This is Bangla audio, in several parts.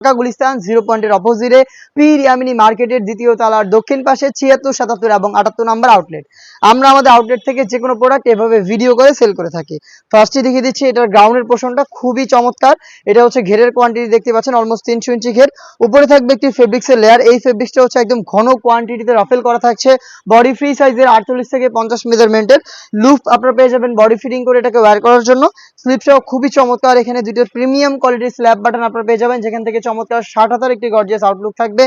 ঢাকা গুলিস্তান 0 পয়েন্টের অপোজিটে পীর ইয়ামিনী মার্কেটের দ্বিতীয় তলার দক্ষিণ পাশে 76, 77 এবং 78 নম্বর আউটলেট। আমরা আমাদের আউটলেট থেকে যে কোনো প্রোডাক্ট এভাবে ভিডিও করে সেল করে থাকি। ফার্স্টে দেখিয়ে দিচ্ছি এটার গ্রাউন্ডের পোর্শনটা খুবই চমৎকার। এটা হচ্ছে ঘেরের কোয়ান্টিটি দেখতে পাচ্ছেন অলমোস্ট 300 ইঞ্চি ঘের। উপরে থাকবে একটি ফেব্রিক্সের লেয়ার। এই ফেব্রিক্সটা হচ্ছে একদম ঘন কোয়ান্টিটিতে রাফেল করা থাকছে। বডি ফ্রি সাইজের 48 থেকে 50 মেজারমেন্টের লুপ আপনারা পেয়ে যাবেন বডি ফিটিং করে এটাকে ওয়্যার করার জন্য। স্লিপসটাও খুবই চমৎকার। এখানে দুটো প্রিমিয়াম কোয়ালিটির স্ল্যাব বাটন আপনারা পেয়ে যাবেন, যেখান থেকে চমৎকার 60,000 একটি গর্জিয়াস আউটলুক থাকবে।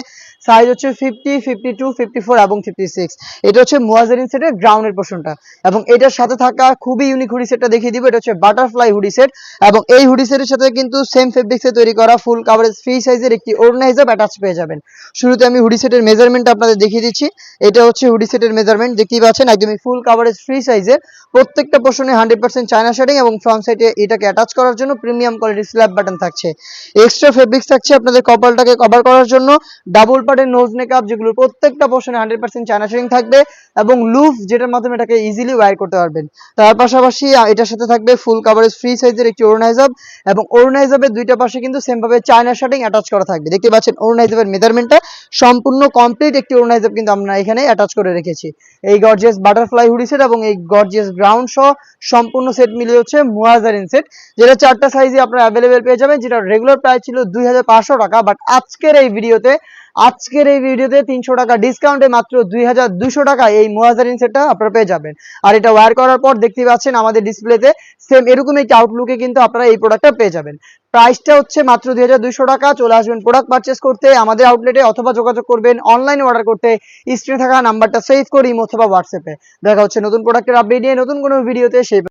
সাইজ হচ্ছে 50, 52, 54 এবং 56। এটা হচ্ছে মুয়াজারিন সেটের গ্রাউন্ডের পোর্শনটা। এবং এটার সাথে থাকা খুবই ইউনিক হুডি সেটটা দেখিয়ে দিব। এটা হচ্ছে বাটারফ্লাই হুডি সেট এবং এই হুডি সেটের সাথে কিন্তু সেম ফেব্রিক্সে তৈরি করা ফুল কাভারেজ ফ্রি সাইজের একটি ওড়না হিসাব অ্যাটাচ পেয়ে যাবেন। শুরুতে আমি হুডি সেটের মেজারমেন্ট আপনাদের দেখিয়ে দিচ্ছি। এটা হচ্ছে হুডি সেটের মেজারমেন্ট, দেখতেই পাচ্ছেন একদমই ফুল কাভারেজ ফ্রি সাইজের। প্রত্যেকটা পোর্শনে 100% চায়না শেডিং এবং ফ্রন্ট সাইডে এটাকে অ্যাটাচ করার জন্য প্রিমিয়াম কোয়ালিটির স্ল্যাব বাটন থাকছে। এক্সট্রা ফেব্রিক্স থাকছে আপনাদের কপালটাকে কভার করার জন্য। ডাবল পার্টের নোজ নেকআপ, যেগুলো প্রত্যেকটা পোর্শনে 100% চায়না শেডিং থাকবে এবং লুফ, যেটার মাধ্যমে এটাকে ইজিলি ওয়্যার করতে পারবেন। তার পাশাপাশি এটার সাথে থাকবে ফুল কাভারেজ ফ্রি সাইজের একটি ওড়না হিজাব এবং ওড়না হিজাবের দুইটা পাশে কিন্তু সেম ভাবে চায়না শেডিং অ্যাটাচ করা থাকবে। দেখতে পাচ্ছেন ওড়না হিজাবের মেজারমেন্টটা সম্পূর্ণ কমপ্লিট একটি ওড়না হিজাব কিন্তু আমরা এখানে অ্যাটাচ করে রেখেছি। এই গর্জিয়াস বাটারফ্লাই হুডি সেট এবং এই গর্জিয়াস গ্রাউন্ড সহ সম্পূর্ণ সেট মিলিয়ে হচ্ছে মুয়াজারিন সেট, যেটা 4টা সাইজে আপনারা অ্যাভেলেবেল পেয়ে যাবেন, যেটা রেগুলার প্রাইস ছিল 2500 টাকা। বাট আজকের এই ভিডিওতে 300 টাকা ডিসকাউন্টে মাত্র 2200 টাকা এই মুয়াজারিন সেটটা আপনারা পেয়ে যাবেন। আর এটা ওয়্যার করার পর দেখতে পাচ্ছেন আমাদের ডিসপ্লেতে সেম এরকম একটি আউটলুকে কিন্তু আপনারা এই প্রোডাক্টটা পেয়ে যাবেন। প্রাইসটা হচ্ছে মাত্র 2200 টাকা। চলে আসবেন প্রোডাক্ট পারচেস করতে আমাদের আউটলেটে, অথবা যোগাযোগ করবেন অনলাইনে অর্ডার করতে স্ক্রিনে থাকা নাম্বারটা সেভ করে ইমো অথবা হোয়াটসঅ্যাপে। দেখা হচ্ছে নতুন প্রোডাক্টের আপডেট নিয়ে নতুন কোনো ভিডিওতে। সেই